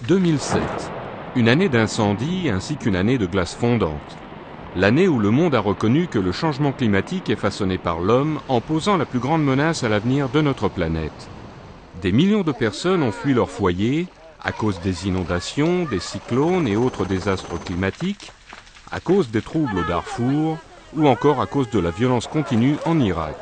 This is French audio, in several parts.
2007, une année d'incendie ainsi qu'une année de glace fondante. L'année où le monde a reconnu que le changement climatique est façonné par l'homme en posant la plus grande menace à l'avenir de notre planète. Des millions de personnes ont fui leur foyer à cause des inondations, des cyclones et autres désastres climatiques, à cause des troubles au Darfour ou encore à cause de la violence continue en Irak.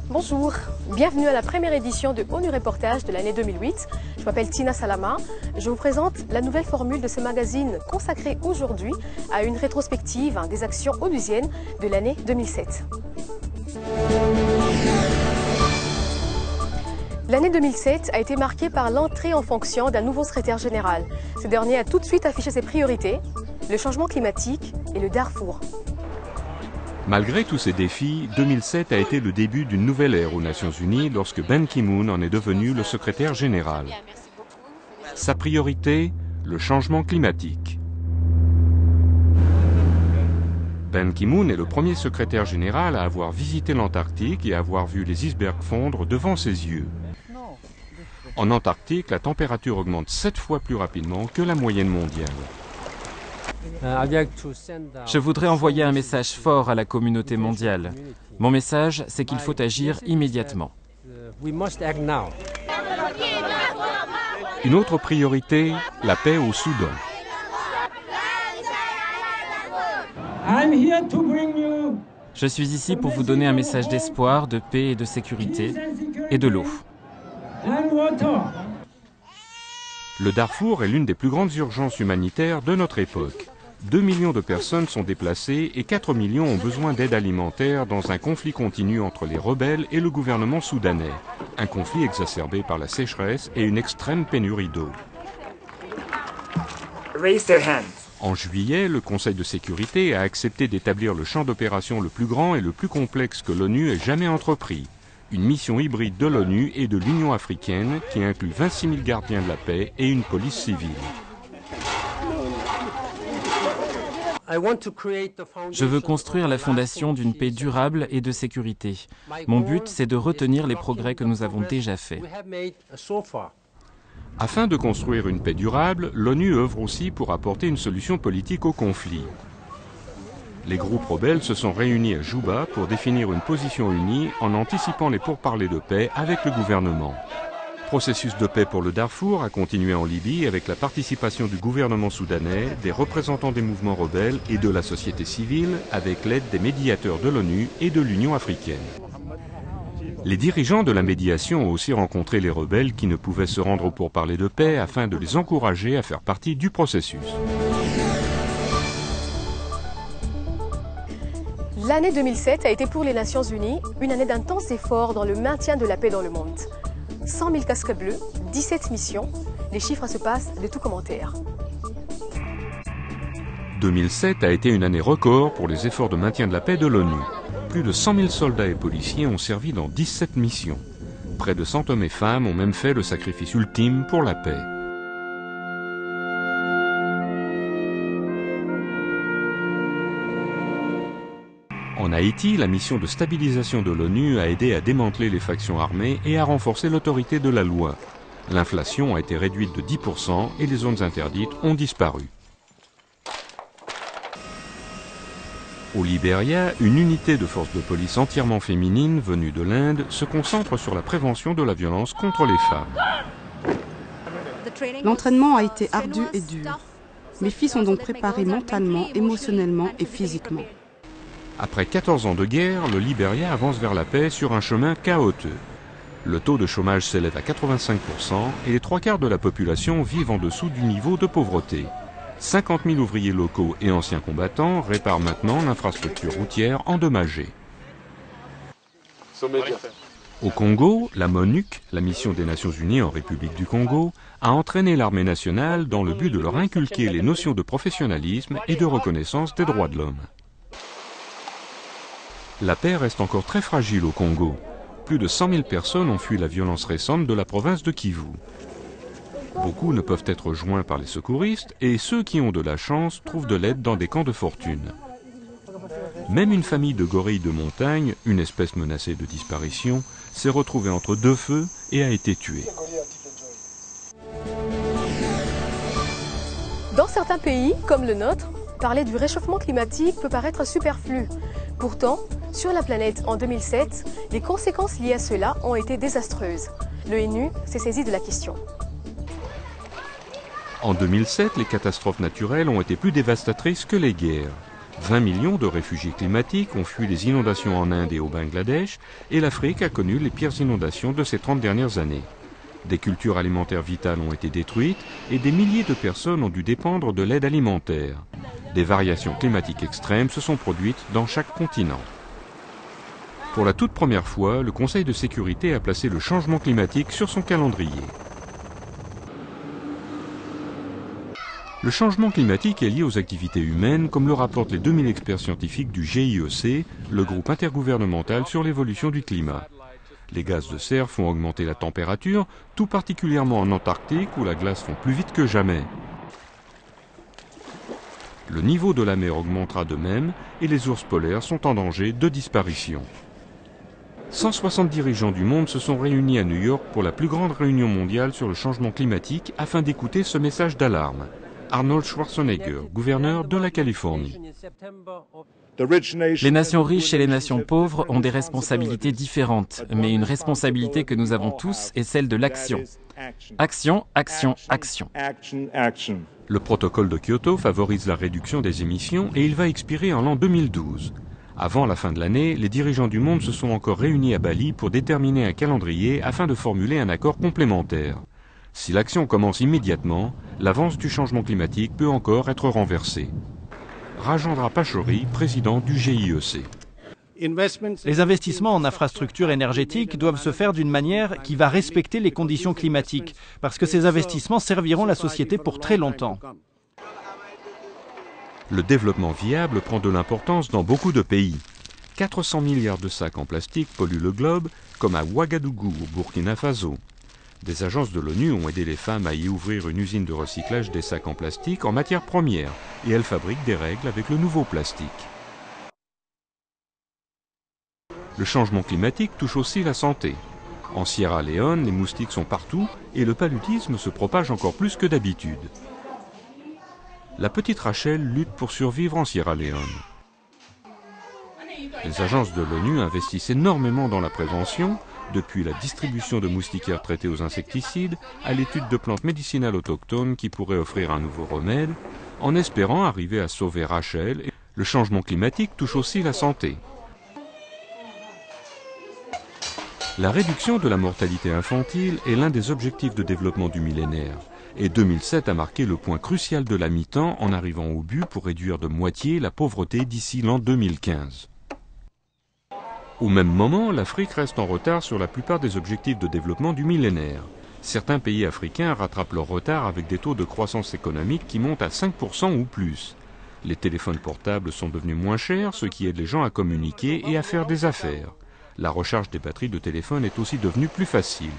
Bonjour, bienvenue à la première édition de ONU Reportage de l'année 2008. Je m'appelle Tina Salama. Je vous présente la nouvelle formule de ce magazine consacré aujourd'hui à une rétrospective des actions onusiennes de l'année 2007. L'année 2007 a été marquée par l'entrée en fonction d'un nouveau secrétaire général. Ce dernier a tout de suite affiché ses priorités, le changement climatique et le Darfour. Malgré tous ces défis, 2007 a été le début d'une nouvelle ère aux Nations Unies lorsque Ban Ki-moon en est devenu le secrétaire général. Sa priorité, le changement climatique. Ban Ki-moon est le premier secrétaire général à avoir visité l'Antarctique et à avoir vu les icebergs fondre devant ses yeux. En Antarctique, la température augmente 7 fois plus rapidement que la moyenne mondiale. Je voudrais envoyer un message fort à la communauté mondiale. Mon message, c'est qu'il faut agir immédiatement. Une autre priorité, la paix au Soudan. Je suis ici pour vous donner un message d'espoir, de paix et de sécurité, et de l'eau. Le Darfour est l'une des plus grandes urgences humanitaires de notre époque. 2 millions de personnes sont déplacées et 4 millions ont besoin d'aide alimentaire dans un conflit continu entre les rebelles et le gouvernement soudanais. Un conflit exacerbé par la sécheresse et une extrême pénurie d'eau. En juillet, le Conseil de sécurité a accepté d'établir le champ d'opération le plus grand et le plus complexe que l'ONU ait jamais entrepris. Une mission hybride de l'ONU et de l'Union africaine qui inclut 26 000 gardiens de la paix et une police civile. Je veux construire la fondation d'une paix durable et de sécurité. Mon but, c'est de retenir les progrès que nous avons déjà faits. Afin de construire une paix durable, l'ONU œuvre aussi pour apporter une solution politique au conflit. Les groupes rebelles se sont réunis à Juba pour définir une position unie en anticipant les pourparlers de paix avec le gouvernement. Le processus de paix pour le Darfour a continué en Libye avec la participation du gouvernement soudanais, des représentants des mouvements rebelles et de la société civile avec l'aide des médiateurs de l'ONU et de l'Union africaine. Les dirigeants de la médiation ont aussi rencontré les rebelles qui ne pouvaient se rendre au pourparlers de paix afin de les encourager à faire partie du processus. L'année 2007 a été pour les Nations Unies une année d'intenses efforts dans le maintien de la paix dans le monde. 100 000 casques bleus, 17 missions, les chiffres se passent de tout commentaire. 2007 a été une année record pour les efforts de maintien de la paix de l'ONU. Plus de 100 000 soldats et policiers ont servi dans 17 missions. Près de 100 hommes et femmes ont même fait le sacrifice ultime pour la paix. En Haïti, la mission de stabilisation de l'ONU a aidé à démanteler les factions armées et à renforcer l'autorité de la loi. L'inflation a été réduite de 10% et les zones interdites ont disparu. Au Libéria, une unité de force de police entièrement féminine venue de l'Inde se concentre sur la prévention de la violence contre les femmes. L'entraînement a été ardu et dur. Mes filles sont donc préparées mentalement, émotionnellement et physiquement. Après 14 ans de guerre, le Libéria avance vers la paix sur un chemin chaotique. Le taux de chômage s'élève à 85% et les 3/4 de la population vivent en dessous du niveau de pauvreté. 50 000 ouvriers locaux et anciens combattants réparent maintenant l'infrastructure routière endommagée. Au Congo, la MONUC, la mission des Nations Unies en République du Congo, a entraîné l'armée nationale dans le but de leur inculquer les notions de professionnalisme et de reconnaissance des droits de l'homme. La paix reste encore très fragile au Congo. Plus de 100 000 personnes ont fui la violence récente de la province de Kivu. Beaucoup ne peuvent être joints par les secouristes et ceux qui ont de la chance trouvent de l'aide dans des camps de fortune. Même une famille de gorilles de montagne, une espèce menacée de disparition, s'est retrouvée entre deux feux et a été tuée. Dans certains pays, comme le nôtre, parler du réchauffement climatique peut paraître superflu. Pourtant, sur la planète en 2007, les conséquences liées à cela ont été désastreuses. L'ONU s'est saisi de la question. En 2007, les catastrophes naturelles ont été plus dévastatrices que les guerres. 20 millions de réfugiés climatiques ont fui les inondations en Inde et au Bangladesh, et l'Afrique a connu les pires inondations de ces 30 dernières années. Des cultures alimentaires vitales ont été détruites et des milliers de personnes ont dû dépendre de l'aide alimentaire. Des variations climatiques extrêmes se sont produites dans chaque continent. Pour la toute première fois, le Conseil de sécurité a placé le changement climatique sur son calendrier. Le changement climatique est lié aux activités humaines, comme le rapportent les 2000 experts scientifiques du GIEC, le groupe intergouvernemental sur l'évolution du climat. Les gaz de serre font augmenter la température, tout particulièrement en Antarctique où la glace fond plus vite que jamais. Le niveau de la mer augmentera de même et les ours polaires sont en danger de disparition. 160 dirigeants du monde se sont réunis à New York pour la plus grande réunion mondiale sur le changement climatique afin d'écouter ce message d'alarme. Arnold Schwarzenegger, gouverneur de la Californie. Les nations riches et les nations pauvres ont des responsabilités différentes, mais une responsabilité que nous avons tous est celle de l'action. Action, action, action. Le protocole de Kyoto favorise la réduction des émissions et il va expirer en l'an 2012. Avant la fin de l'année, les dirigeants du monde se sont encore réunis à Bali pour déterminer un calendrier afin de formuler un accord complémentaire. Si l'action commence immédiatement, l'avance du changement climatique peut encore être renversée. Rajendra Pachauri, président du GIEC. Les investissements en infrastructures énergétiques doivent se faire d'une manière qui va respecter les conditions climatiques, parce que ces investissements serviront la société pour très longtemps. Le développement viable prend de l'importance dans beaucoup de pays. 400 milliards de sacs en plastique polluent le globe, comme à Ouagadougou, au Burkina Faso. Des agences de l'ONU ont aidé les femmes à y ouvrir une usine de recyclage des sacs en plastique en matière première, et elles fabriquent des règles avec le nouveau plastique. Le changement climatique touche aussi la santé. En Sierra Leone, les moustiques sont partout et le paludisme se propage encore plus que d'habitude. La petite Rachel lutte pour survivre en Sierra Leone. Les agences de l'ONU investissent énormément dans la prévention, depuis la distribution de moustiquaires traités aux insecticides à l'étude de plantes médicinales autochtones qui pourraient offrir un nouveau remède, en espérant arriver à sauver Rachel. Le changement climatique touche aussi la santé. La réduction de la mortalité infantile est l'un des objectifs de développement du millénaire. Et 2007 a marqué le point crucial de la mi-temps en arrivant au but pour réduire de moitié la pauvreté d'ici l'an 2015. Au même moment, l'Afrique reste en retard sur la plupart des objectifs de développement du millénaire. Certains pays africains rattrapent leur retard avec des taux de croissance économique qui montent à 5% ou plus. Les téléphones portables sont devenus moins chers, ce qui aide les gens à communiquer et à faire des affaires. La recharge des batteries de téléphone est aussi devenue plus facile.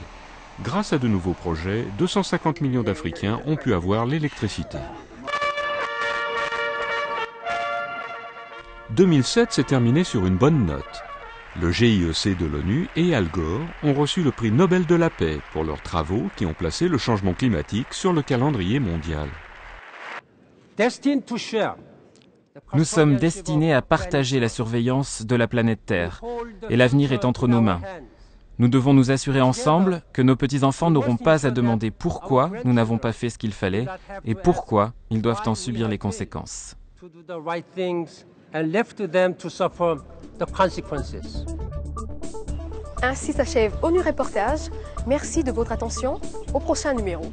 Grâce à de nouveaux projets, 250 millions d'Africains ont pu avoir l'électricité. 2007 s'est terminé sur une bonne note. Le GIEC de l'ONU et Al Gore ont reçu le prix Nobel de la paix pour leurs travaux qui ont placé le changement climatique sur le calendrier mondial. Nous sommes destinés à partager la surveillance de la planète Terre, et l'avenir est entre nos mains. Nous devons nous assurer ensemble que nos petits-enfants n'auront pas à demander pourquoi nous n'avons pas fait ce qu'il fallait et pourquoi ils doivent en subir les conséquences. Ainsi s'achève ONU Reportage. Merci de votre attention. Au prochain numéro.